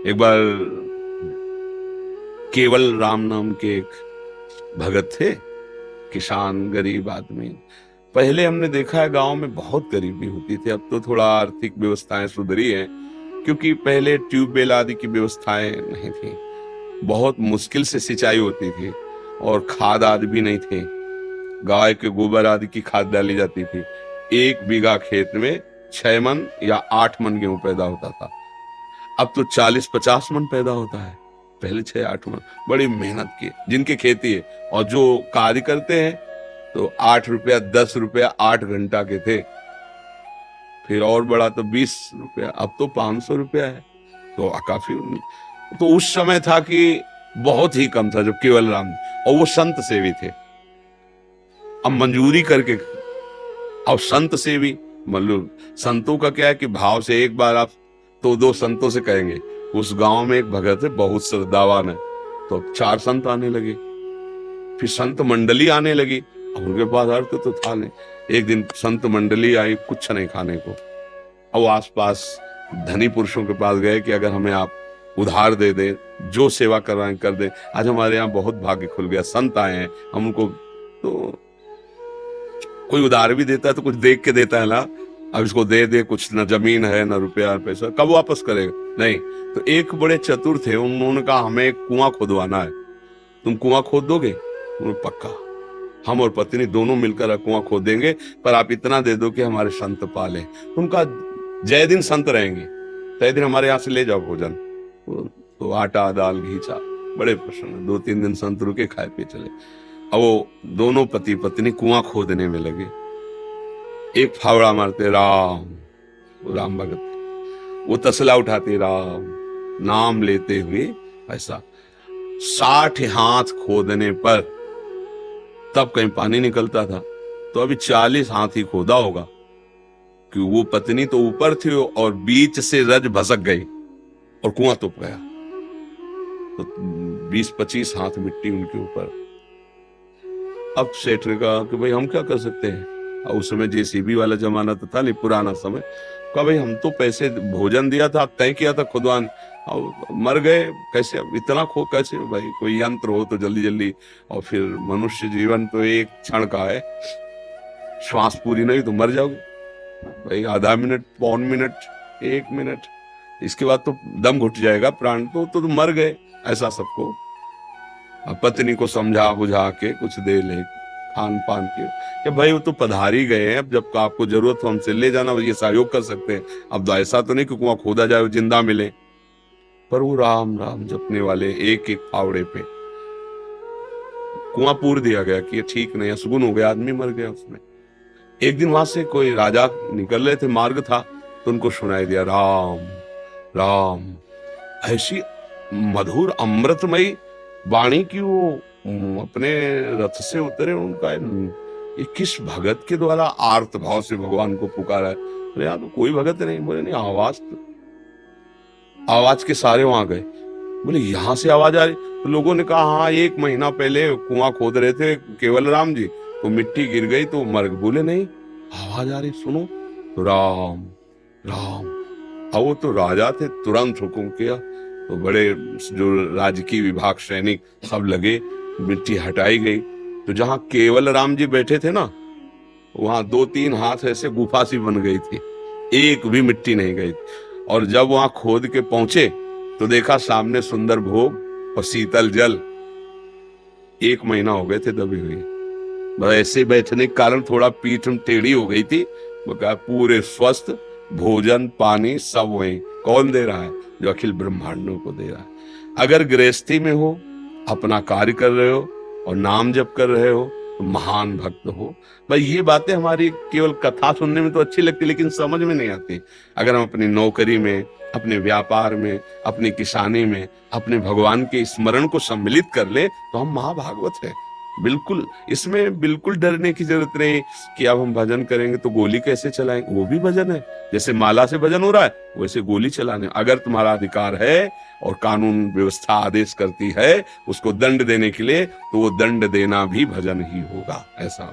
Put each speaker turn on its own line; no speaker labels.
एक बार केवल राम नाम के एक भगत थे, किसान गरीब आदमी। पहले हमने देखा है गांव में बहुत गरीबी होती थी, अब तो थोड़ा आर्थिक व्यवस्थाएं सुधरी हैं, क्योंकि पहले ट्यूबवेल आदि की व्यवस्थाएं नहीं थी, बहुत मुश्किल से सिंचाई होती थी और खाद आदि भी नहीं थे। गाय के गोबर आदि की खाद डाली जाती थी। 1 बीघा खेत में 6 मन या 8 मन गेहूं पैदा होता था, अब तो 40-50 मन पैदा होता है। पहले 6-8 मन, बड़ी मेहनत की जिनके खेती है, और जो कार्य करते हैं तो 8 रुपया 10 रुपया 8 घंटा के थे, फिर और बड़ा तो 20 रुपया, अब तो 500 रुपया है। तो काफी, तो उस समय था कि बहुत ही कम था, जब केवल राम, और वो संत सेवी थे। अब मंजूरी करके, अब संत सेवी मतलब संतों का क्या है कि भाव से एक बार आप तो 2 संतों से कहेंगे। उस गांव में एक भगत है बहुत श्रद्धावान है, तो 4 संत आने लगे, फिर संत मंडली आने लगी। अब उनके पास अर्थ तो था नहीं। एक दिन संत मंडली आई, कुछ नहीं खाने को। अब आसपास धनी पुरुषों के पास गए कि अगर हमें आप उधार दे दें, जो सेवा कर रहे हैं कर दें, आज हमारे यहाँ बहुत भाग्य खुल गया, संत आए हैं, हम उनको, तो कोई उधार भी देता है तो कुछ देख के देता है ना। अब इसको दे दे, कुछ न जमीन है न रुपया न पैसा, कब वापस करेगा? नहीं। तो एक बड़े चतुर थे, उन्होंने कहा हमें एक कुआं खोदवाना है, तुम कुआं खोद दोगे? पक्का, हम और पत्नी दोनों मिलकर कुआं खोद देंगे, पर आप इतना दे दो कि हमारे संत पाले। उनका जय दिन संत रहेंगे, तय दिन हमारे यहाँ से ले जाओ भोजन। तो आटा दाल घी चा, बड़े प्रसन्न। 2-3 दिन संत रुके, खाए पिए चले। अब वो दोनों पति पत्नी कुआं खोदने में लगे। एक फावड़ा मारते राम, राम भगत, वो तसला उठाते राम, नाम लेते हुए ऐसा 60 हाथ खोदने पर तब कहीं पानी निकलता था। तो अभी 40 हाथ ही खोदा होगा कि वो पत्नी तो ऊपर थी और बीच से रज भसक गई और कुआं तुप गया। तो 20-25 हाथ मिट्टी उनके ऊपर। अब सेठ ने कहा कि भाई हम क्या कर सकते हैं, और उस समय जेसीबी वाला जमाना तो था नहीं, पुराना समय। कहा भाई हम तो पैसे भोजन दिया था, तय किया था खुदवान, और मर गए कैसे, अब इतना खो कैसे? भाई कोई यंत्र हो तो जल्दी जल्दी, और फिर मनुष्य जीवन तो एक क्षण का है, श्वास पूरी नहीं तो मर जाओगे भाई, आधा मिनट, पौन मिनट, 1 मिनट, इसके बाद तो दम घुट जाएगा, प्राण तो मर गए। ऐसा सबको पत्नी को समझा बुझा के कुछ दे ले खान पान के, कि भाई वो तो पधारी गए हैं, अब जब आपको जरूरत हो हमसे ले जाना, ये सहयोग कर सकते हैं। अब तो ऐसा तो नहीं कि कुआं खोदा जाए वो जिंदा मिले। पर वो राम राम जपने वाले एक एक फावड़े पे कुआं पूर दिया गया कि ये ठीक नहीं, असगुन हो गया, आदमी मर गया उसमें। एक दिन वहां से कोई राजा निकल रहे थे, मार्ग था, तो उनको सुनाई दिया राम राम। ऐसी मधुर अमृतमयी वाणी की वो अपने रथ से उतरे, उनका ये किस भगत के द्वारा आर्त भाव से भगवान को पुकारा है? अरे यार तो कोई भगत नहीं। बोले नहीं, आवाज के सारे वहां गए। बोले यहां से आवाज आ रही? तो लोगों ने कहा हाँ, 1 महीना पहले कुआं खोद रहे थे केवल राम जी, तो मिट्टी गिर गई तो मर गए। बोले नहीं, आवाज आ रही, सुनो। तो राम राम। अब वो तो राजा थे, तुरंत हुक्म किया, तो बड़े जो राजकीय विभाग सैनिक सब लगे, मिट्टी हटाई गई। तो जहां केवल राम जी बैठे थे ना, वहां 2-3 हाथ ऐसे गुफा सी बन गई थी, एक भी मिट्टी नहीं गई। और जब वहां खोद के पहुंचे तो देखा सामने सुंदर भोग और शीतल जल। 1 महीना हो गए थे दबी हुई, बस ऐसे बैठने के कारण थोड़ा पीठ टेढ़ी हो गई थी। वो कहा पूरे स्वस्थ, भोजन पानी सब वही। कौन दे रहा है? जो अखिल ब्रह्मांडों को दे रहा है। अगर गृहस्थी में हो, अपना कार्य कर रहे हो और नाम जप कर रहे हो, तो महान भक्त हो। भाई ये बातें हमारी केवल कथा सुनने में तो अच्छी लगती, लेकिन समझ में नहीं आती। अगर हम अपनी नौकरी में, अपने व्यापार में, अपनी किसानी में अपने भगवान के स्मरण को सम्मिलित कर ले, तो हम महाभागवत हैं। बिल्कुल, इसमें बिल्कुल डरने की जरूरत नहीं कि अब हम भजन करेंगे तो गोली कैसे चलाएंगे। वो भी भजन है, जैसे माला से भजन हो रहा है वैसे गोली चलाने। अगर तुम्हारा अधिकार है और कानून व्यवस्था आदेश करती है उसको दंड देने के लिए, तो वो दंड देना भी भजन ही होगा। ऐसा